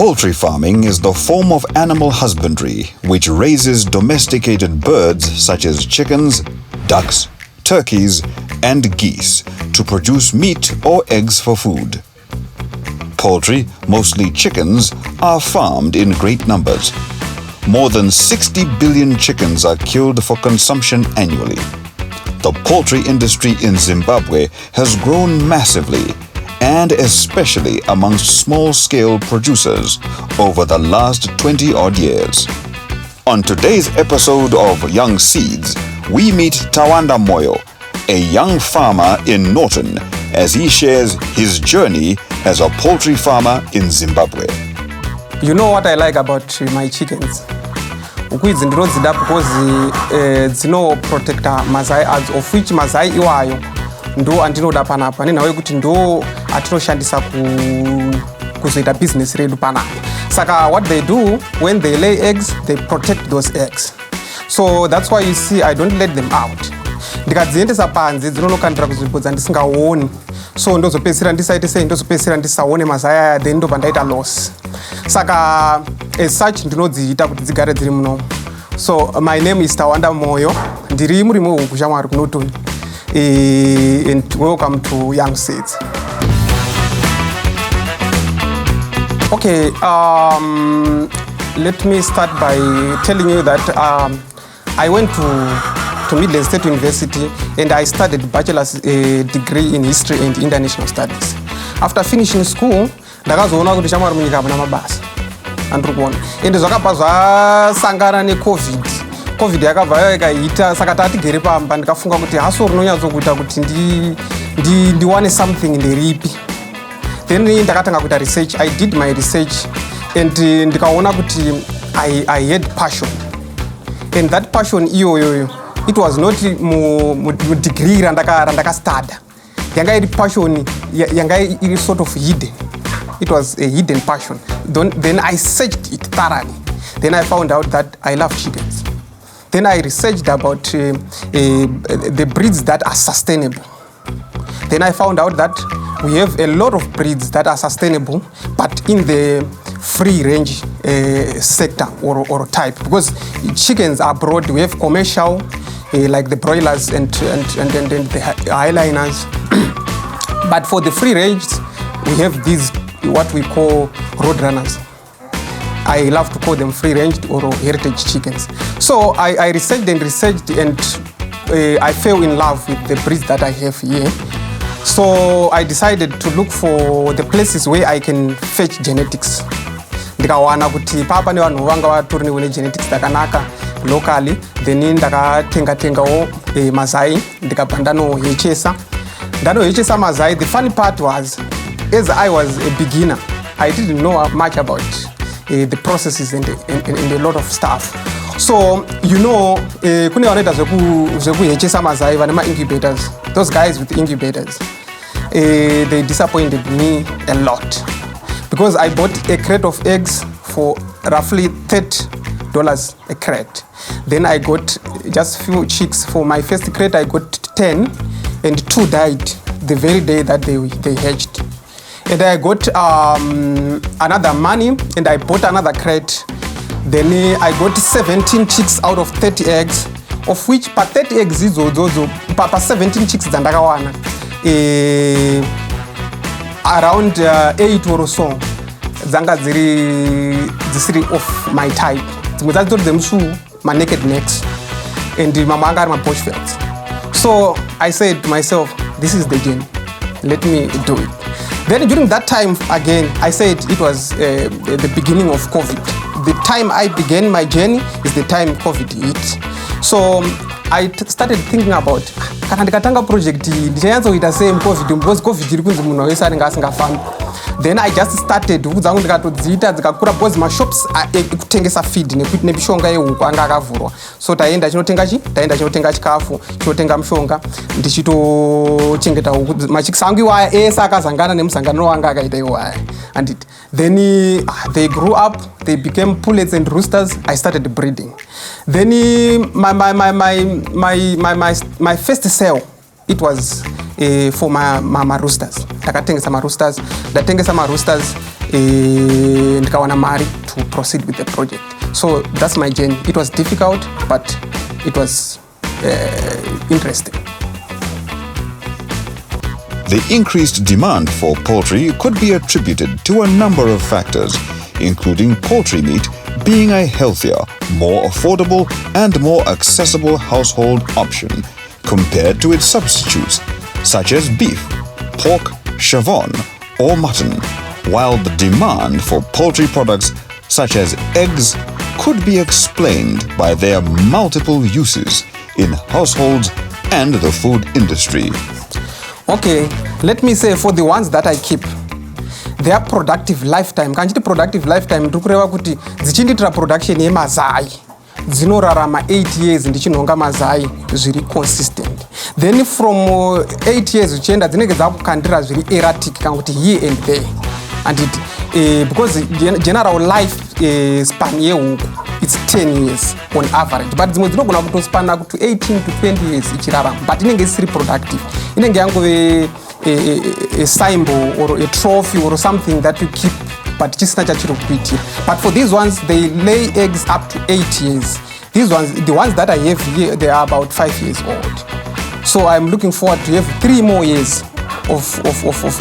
Poultry farming is the form of animal husbandry which raises domesticated birds such as chickens, ducks, turkeys, and geese to produce meat or eggs for food. Poultry, mostly chickens, are farmed in great numbers. More than 60 billion chickens are killed for consumption annually. The poultry industry in Zimbabwe has grown massively, and especially amongst small-scale producers over the last 20-odd years. On today's episode of Young Seeds, we meet Tawanda Moyo, a young farmer in Norton, as he shares his journey as a poultry farmer in Zimbabwe. You know what I like about my chickens? Ukwizi ndinodzida because dzinoprotecta mazai adzo, of which mazai iwayo ndo andinoda panapa nenhau yekuti ndo atinoshandisa kuzoita business redu panapa. Saka what they do when they lay eggs, they protect those eggs. So that's why you see I don't let them out. Ndikadziendesa panze dzinonokandira kuzvimbo dzandisingaoni, so ndozopedzisira ndisaite sei, ndozopedzisira ndisaone mazai aya, then ndobva ndaita loss. Saka as such ndinodziita kuti dzigare dziri muno. So my name is Tawanda Moyo, ndiri murimi wehuku shamwari kuNorton, and welcome to Young Seeds. Okay, let me start by telling you that I went to Midland State University and I studied bachelor's degree in history and international studies. After finishing school, ndakazoona kuti shamwari munyika hamuna mabasa andikuona, ende zvakabva zvasangana necovid yakabva ikaita, saka tatigere pamba ndikafunga kuti haso rinonyatsokuita kuti ndiwane something nderipi. Then ndakatanga kuita research. I did my research and ndikaona kuti I had passion, and that passion iyoyo, it was not mu degree randakastada. Yanga iri passion yanga iri sort of hidden. It was a hidden passion. Then I searched it thoroughly. Then I found out that I love chickens. Then I researched about the breeds that are sustainable. Then I found out that we have a lot of breeds that are sustainable, but in the free range sector or type, because chickens are broad. We have commercial, like the broilers and the highliners. But for the free range, we have these what we call roadrunners. I love to call them free range or heritage chickens. So I researched and I fell in love with the breeds that I have here. So I decided to look for the places where I can fetch genetics. Ndikawana kuti papa nevanhu vanga vatori ne genetics dakanaka locally. Then ndakatengawo mazai ndikabva ndanohechesa mazai. The funny part was, as I was a beginner, I didn't know much about the processes and a lot of stuff. So you know, kune vanoita zvekuhechesa mazai vane incubators. Those guys with incubators, they disappointed me a lot, because I bought a crate of eggs for roughly $30 a crate. Then I got just few chicks. For my first crate I got 10, and 2 died the very day that they hatched. And I got another money and I bought another crate. Then I got 17 chicks out of 30 eggs, of which per 30 eggs is also per 17 chicks dzandakawana, around 8 or so dzanga dziri of my type. Dzimwe dzadzitori dzemusvu, my naked necks, and mama anga ari mabushvelds. So I said to myself, this is the game, let me do it. Then during that time again, I said it was the beginning of COVID. The time I began my journey is the time COVID hit. So I started thinking about, kana ndikatanga project ndichanyatsoita sei COVID, because COVID iri kunzi munhu wese anenge asingafambi. Then I just started huku dzangu ndikatodziita dzikakura, because mashops ekutengesa feed nemishonga yehuku anga akavhurwa. So taenda chinotenga chikafu, chinotenga mishonga, ndichitochengeta huku. Machikisi angu iwaya ese akazangana nemusangano wanga akaita iwaya. And then they grew up, they became pullets and roosters. I started breeding. Then my first sale, it was for my roosters. Ndatengesa ma roosters ndikawana mari to proceed with the project. So that's my journey. It was difficult, but it was interesting. The increased demand for poultry could be attributed to a number of factors, including poultry meat being a healthier, more affordable, and more accessible household option compared to its substitutes, such as beef, pork, chicken, or mutton, while the demand for poultry products such as eggs could be explained by their multiple uses in households and the food industry. Okay, let me say for the ones that I keep, their productive lifetime, kanchiti productive lifetime ndikureva kuti dzichindiitira production yemazai dzinorarama 8 years ndichinhonga mazai zviri consistent. Then from 8 years uchienda dzinenge dzakukandira zviri erratic kana kuti here and there. And it, because general life span yehuku it's 10 years on average, but dzimwe dzinogona kutospana kuti 18 to 20 years ichirarama, but inenge isiri productive. Inenge yangove a symbol or a trophy or something that you keep, but chisina chachiri kuitira. But for these ones, they lay eggs up to 8 years. These ones, the ones that I have here, they are about 5 years old. So I'm looking forward to have 3 more years of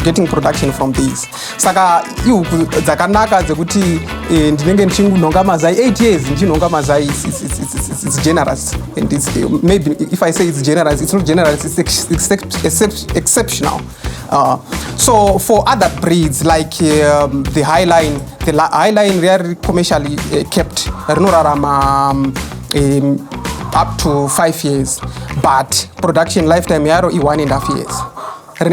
getting production from these. Saka ihuku dzakanaka dzekuti ndinenge ndichinonga mazai 8 years ndichinonga mazai, it's generous, and it's maybe if I say it's generous, it's not generous, it's exceptional. So for other breeds like the highline, highline they are commercially kept up to 5 years, but production lifetime yaro is 1.5 years. So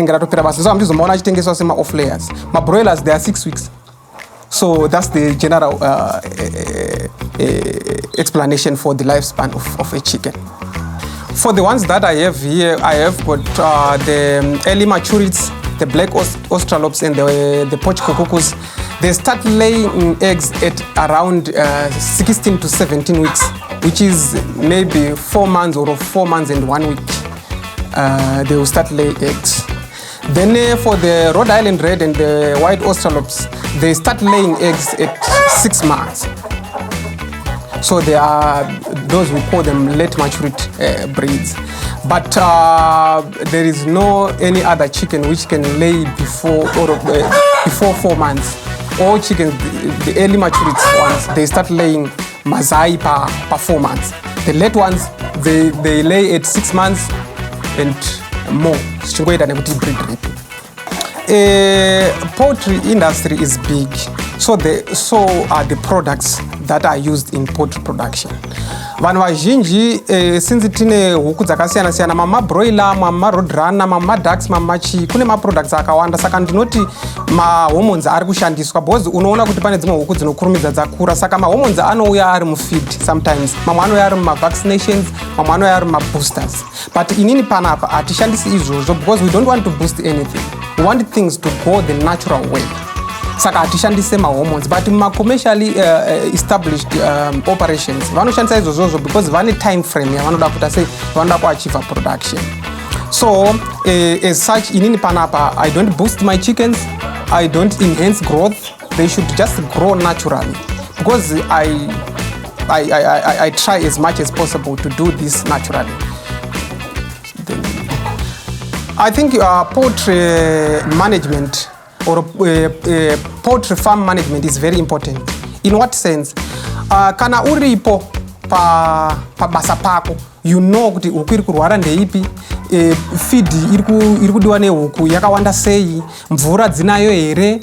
I'm just off layers. My broilers, they are 6 weeks. So that's the general explanation for the lifespan of a chicken. For the ones that I have here, I have got the early maturities, the black australops and the poch cuckoos. They start laying eggs at around 16 to 17 weeks, which is maybe 4 months or 4 months and 1 week. They will start laying eggs. Then for the Rhode Island Red and the white australops, they start laying eggs at 6 months. So they are those we call them late maturity breeds. But there is no any other chicken which can lay before 4 months. All chickens, the early maturity ones, they start laying mazai per 4 months. The late ones, they lay at 6 months and more. Poultry industry is big, so are the products that are used in poultry production. Vanhu vazhinji since tine huku dzakasiyana siyana, mama broiler, mama roadrunner, mama ducks, mama chi, kune ma products akawanda, saka ndinoti ma hormones ari kushandiswa because unoona kuti pane dzimwe huku dzinokurumidza dzakura, saka ma hormones anouya ari mu feed sometimes, mamwe anouya ari mu vaccinations, mamwe anouya ari mu boosters. But inini panapa hatishandisi izvozvo because we don't want to boost anything. We want things to go the natural way. Saka hatishandise ma hormones, but ma commercially established operations vanoshandisa izvozvo because vane time frame yavanoda kuti say vanoda kuachieve production. So as such, inini panapa I don't boost my chickens, I don't enhance growth. They should just grow naturally because I try as much as possible to do this naturally. I think poultry management or poultry farm management is very important. In what sense? Kana uripo pa basa pako, you know kuti huku iri kurwara ndeipi, feed iri kudiwa nehuku yakawanda sei, mvura dzinayo here,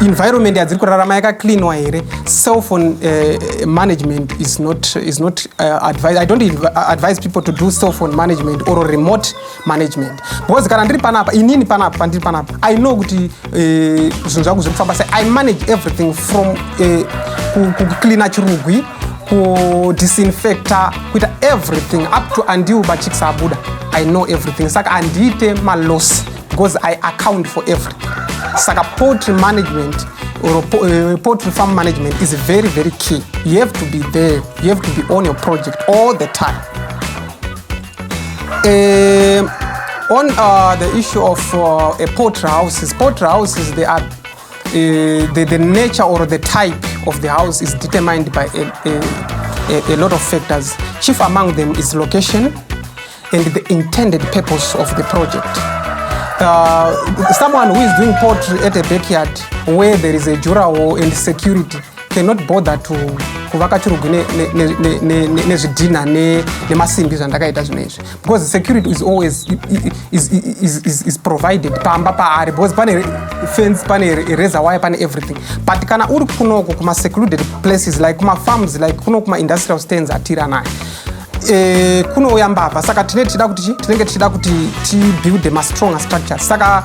environment yadziri kurarama yakacleanwa here. Self management is not advised. I don't advise people to do self-on management or remote management because kana ndiri panapa, inini panapa ndiri panapa, I know kuti zvinhu zvangu zviri kufamba sei. I manage everything from kucleana chirugwi, disinfector, kuita everything up to until machicks abuda. I know everything. Saka andiite ma loss because I account for everything. Saka poultry management or poultry farm management is very, very key. You have to be there. You have to be on your project all the time. On the issue of poultry houses, they are the nature or the type of the house is determined by a lot of factors. Chief among them is location and the intended purpose of the project. Someone who is doing poultry at a backyard where there is a jura wall and security cannot bother to kuvaka chirugu nezvidhina nemasimbi zvandakaita zvino izvi, because security is always is provided pamba paari, because pane fence, pane razor wire, pane everything. But kana uri kunoko kuma secluded places like kuma farms, like kuno kuma industrial stands atira naye kunouya mbavha, saka tinenge tichida kuti tibuild ma stronger structures. Saka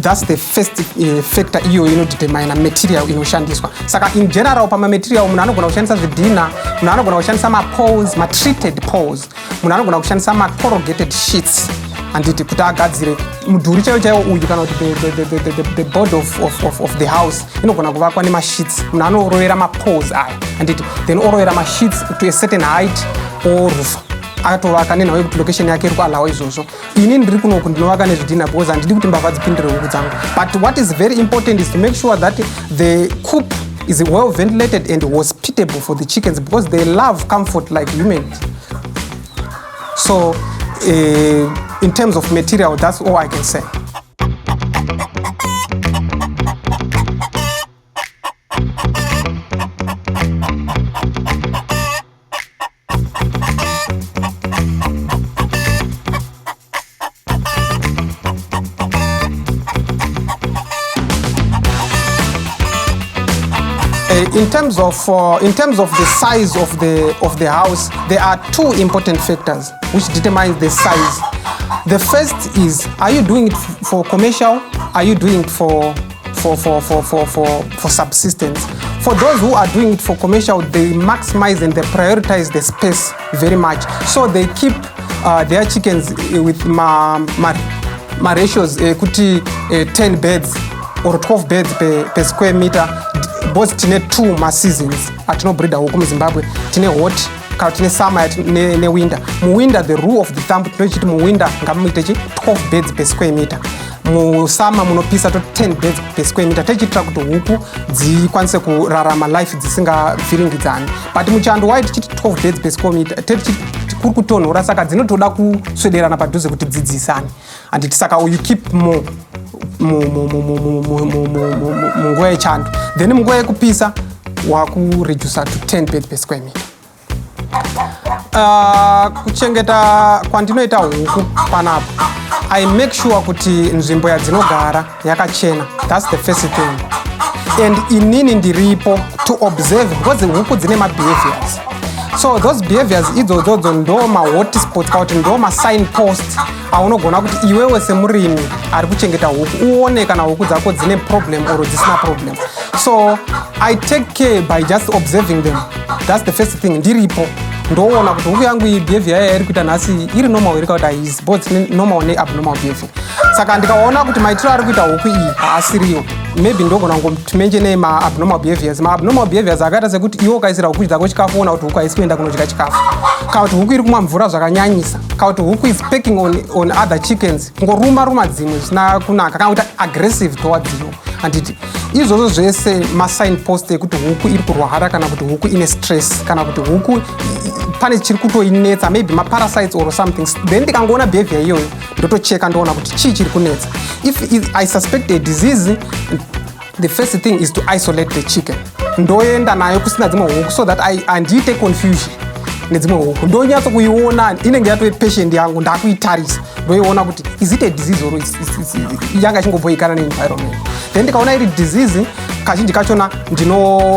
that's the first factor iyo inodetermine material inoshandiswa. Saka in general pama material munhu anogona kushandisa zvidhina, munhu anogona kushandisa ma-poles, ma-treated poles, munhu anogona kushandisa ma-corrugated sheets anditi kuti agadzire mudhuri chaiwo uyu, kana kuti the board of the house inogona kuvakwa nema-sheets. Munhu anorovera ma-poles aya anditi then orovera ma-sheets to a certain height orufa akatovaka nenhau yekuti location yake iri kualawa izvozvo. Ini ndiri kunoku ndinovaka nezvidhina because handidi kuti mbavha dzipindire huku dzangu. But what is very important is to make sure that the coop is well ventilated and hospitable for the chickens, because they love comfort like humans. So in terms of material, that's all I can say. In terms of the size of the house, there are two important factors which determine the size. The first is, are you doing it for commercial? Are you doing it for subsistence? For those who are doing it for commercial, they maximize and they prioritize the space very much. So they keep their chickens with ma ratios kuti 10 beds or 12 beds per square meter. Both tine two seasons atinobreeda huku muZimbabwe, tine hot kana tine summer ne winter. Muwinter the rule of the thumb tinochiti muwinter ngamuite 12 beds per square meter. Musama munopisa to 10 beds per square meter, tichitira kuti huku dzikwanise kurarama life dzisingavhiringidzani. But muchando waiti tichiti 12 beds per square meter kuri kutonhora, saka dzinotoda kuswederana padhuze kuti dzidzisane, and saka you keep more munguva yechando, then munguva yekupisa wakuredusa to 10 beds per square meter. Kuchengeta kwandinoita huku panapo, I make sure kuti nzvimbo yadzinogara yakachena. That's the first thing. And inini ndiripo to observe, because huku dzine ma-behaviors. So those behaviors idzodzo ndo ma-hotspots kana kuti ndo ma-signposts aunogona kuti iwewe semurimi ari kuchengeta huku uone kana huku dzako dzine problem or dzisina problem. So I take care by just observing them. That's the first thing. Ndiripo ndoona kuti huku yangu iyi behavior yayo iri kuita nhasi iri normal iri kana kuti haisi, both normal ne-abnormal behavior. Saka ndikaona kuti maitiro ari kuita huku iyi haasiriyo, maybe ndogona ngotimenje nema-abnormal behaviors. Ma-abnormal behaviors akaita sekuti iwe ukaisira huku dzako chikafu uona kuti huku haisi kuenda kunodya chikafu, kana kuti huku iri kumwa mvura zvakanyanyisa, kana kuti huku is pecking on other chickens, ngoruma dzimwe zvisina kunaka, kana kuti aggressive towards you. Handiti izvozvo zvese ma-signpost ekuti huku iri kurwara, kana kuti huku ine stress, kana kuti huku pane chiri kutoinetsa, maybe ma-parasites or something. Then ndikangoona behavior iyoyo ndotocheka ndoona kuti chii chiri kunetsa. If I suspect a disease, the first thing is to isolate the chicken. Ndoenda nayo kusina dzimwe huku so that andiite confusion nedzimwe huku. Ndonyatso kuiona inenge yatove patient yangu, ndakuitarisa ndoiona kuti is it a disease or yanga chingobhoikana ne-environment. Then ndikaona iri disease, kazhinji kachona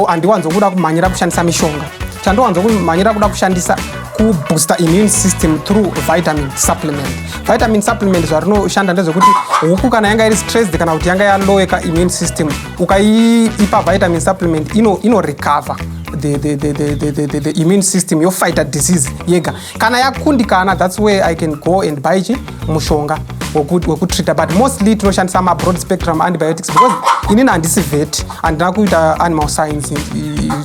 handiwanzokuda kumhanyira kushandisa mishonga. Chandowanzokumhanyira kuda kushandisa kubooster immune system through vitamin supplement. Vitamin supplement zvarinoshanda ndezvekuti huku kana yanga iri stressed kana kuti yanga yaloweka immune system, ukaipa vitamin supplement ino recover the immune system yofighter disease yega. Kana yakundikana, that's where I can go and buy mushonga wekutreata. But mostly tinoshandisa ma-broad spectrum antibiotics, because inini handisi vet handina kuita animal science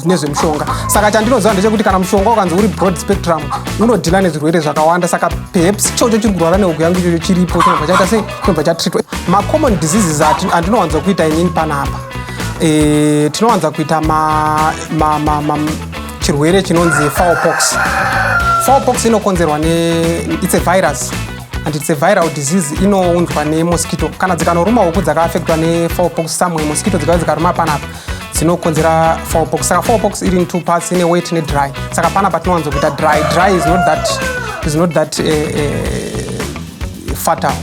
nezvemushonga. Saka chandinoziva ndechekuti kana mushonga ukanzi uri broad spectrum unodhila nezvirwere zvakawanda. Saka perhaps chocho chiri kurwara nehuku yangu ichocho chiripo, chinobva chaita sei, chinobva chatreatwa. Ma-common diseases andinowanza kuita inini panapa. tinowanza kuita chirwere chinonzi fowlpox. Fowlpox inokonzerwa it's a virus and it's a viral disease inounzwa nemosquito. Kana dzikanoruma huku dzakaafectwa nefowlpox samwe mosquito dzikauya dzikaruma panapa dzinokonzera fowlpox. Saka fowlpox iri in two parts, ine wet ne dry. Saka panapa tinowanza kuita dry. Dry is not that fatal.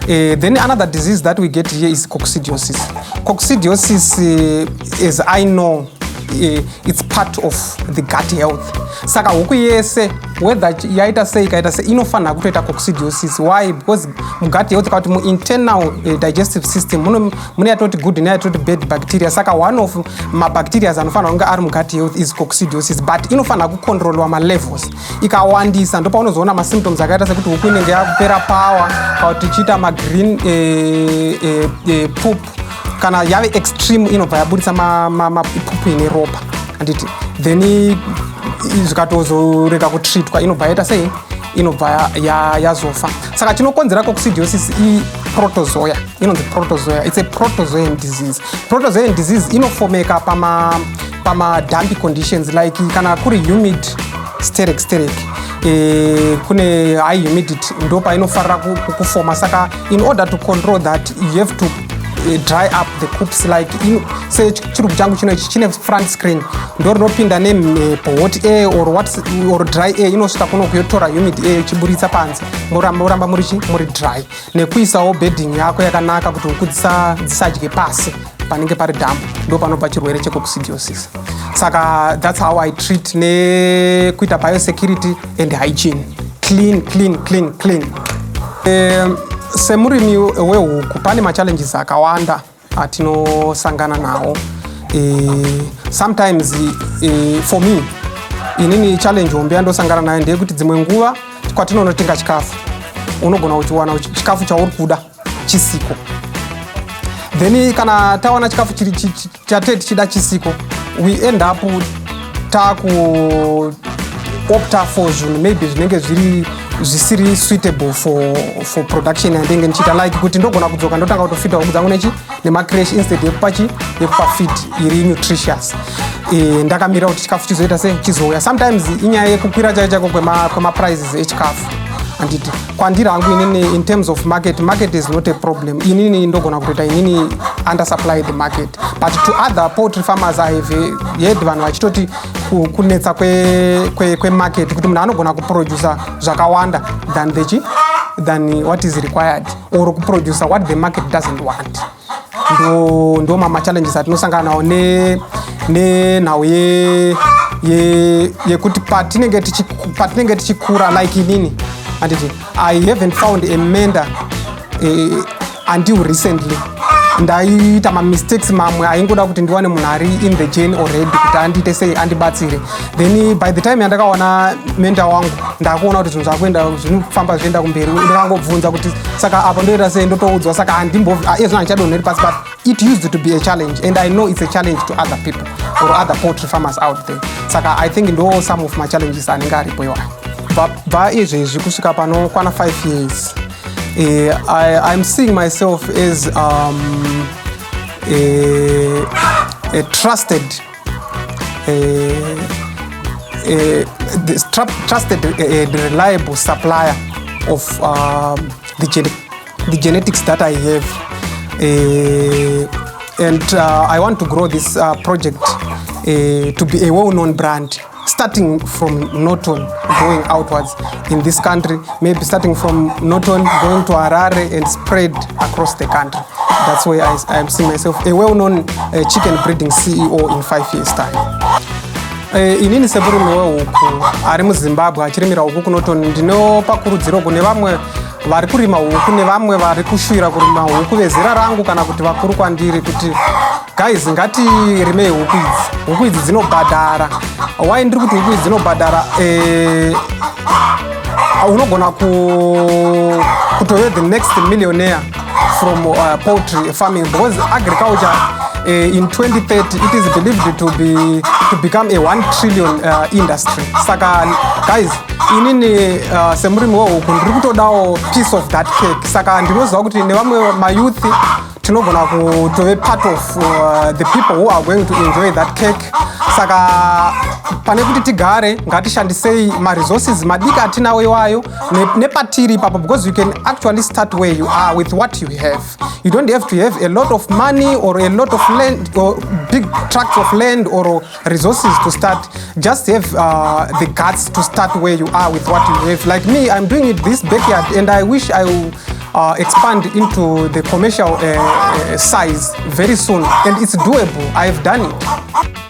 Then another disease that we get here is coccidiosis. Coccidiosis, as I know, it's part of the gut health. Saka huku yese whether yaita sei ikaita sei inofana kutoita coccidiosis. Why? Because gut health kuti mu internal digestive system mune yatoti good ne yatoti bad bacteria. Saka one of ma bacteria anofana kunga ari mu gut health is coccidiosis, but inofana ku control ma levels. Ikawandisa ndo paunozoona ma symptoms akaita sekuti huku inenge yakupera power kuti chita ma green poop. Kana yave extreme inobva yabudisa mapupu ine ropa anditi then zvikatozorega kutreatwa inobva yaita sei inobva yazofa. Saka chinokonzera coccidiosis protozoa inonzi protozoa. It's a protozoan disease. Protozoan disease inofomeka pama dumpy conditions like kana kuri humid sterek kune high humidity ndopa inofarira kufoma. Saka in order to control that you have to dry up the coops like say chirugu changu chine front screen ndorinopinda nemhepo hot air or dry air inosvika kuno kuyotora humid air chiburitsa panze moramba muri dry nekuisawo bedding yako yakanaka kuti huku dzisadye pasi panenge pari dambu ndo panobva chirwere checoccidiosis. Saka that's how I treat nekuita biosecurity and hygiene. Clean. Semurimi wehuku pane machallenges akawanda atinosangana nawo. Sometimes for me inini challenge hombe yandosangana nayo ndeyekuti dzimwe nguva kwatinonotenga chikafu unogona kuchiwana chikafu chauri kuda chisiko, then kana tawana chikafu chatete chida chisiko we end up taku opta for zvinhu maybe zvinenge zvisiri suitable for production yandenge ndichita like kuti ndogona kudzoka ndotanga kutofita huku dzangu nemacrash instead yekupa feed iri nutritious. Ndakamira kuti chikafu chizoita sei chizouya. Sometimes inyaya yekukwira chaichako kwemaprices echikafu anditi kwandiri hangu inini in terms of market is not a problem. Inini ndogona kutoita inini undersupply the market, but to other poultry farmers I have heard vanhu vachitoti kunetsa kwemarket kuti munhu anogona kuproduce zvakawanda than what is required or kuproduce what the market doesn't want. Ndo machallenges atinosangana nawo nenhau yekuti patinenge tichikura like inini anditi I haven't found a mender until recently. Ndaita mistakes mamwe aingoda kuti ndiwane munhu ari in the chain already kuti andite sei andibatsire, then by the time yandakaona menda wangu ndakuona kuti zvinhu zvakuenda zvinofamba zvienda kumberi ndakangobvunza kuti saka apa ndoita sei ndotoudzwa. Saka handizvona ndichadonheri pasi, but it used to be a challenge and I know it's a challenge to other people or other poultry farmers out there. Saka I think ndo some of my challenges anenge aripo iwayo. Bva izvezvi kusvika pano kwana 5 years I'm seeing myself as a trusted reliable supplier of the genetics that I have, and I want to grow this project to be a well-known brand, starting from Norton going outwards in this country, maybe starting from Norton going to Harare and spread across the country. That's where I am seeing myself, a well-known chicken breeding CEO in 5 years' time. Inini semurimi wehuku ari muZimbabwe achirimira huku kuNorton, ndinopa kurudziro kune vamwe vari kurima huku nevamwe vari kushuvira kurima huku vezera rangu kana kuti vakuru kwandiri kuti guys ngatirimei huku idzi dzinobhadhara. Why ndiri kuti huku idzi dzinobhadhara? Unogona kutove the next millionaire from poultry farming, because agriculture in 2030 it is believed to become a 1 trillion industry. Saka guys inini semurimi wehuku ndiri kutodawo piece of that cake. Saka ndinoziva kuti nevamwe mayouth tinogona kutove part of the people who are going to enjoy that cake. Saka pane kuti tigare ngatishandisei ma-resources madiki atinawo iwayo nepatiri papa, because you can actually start where you are with what you have. You don't have to have a lot of money or a lot of land or big tracts of land or resources to start. Just have the guts to start where you are with what you have. Like me, I'm doing it this backyard, and I wish I will expand into the commercial size very soon, and it's doable. I've done it.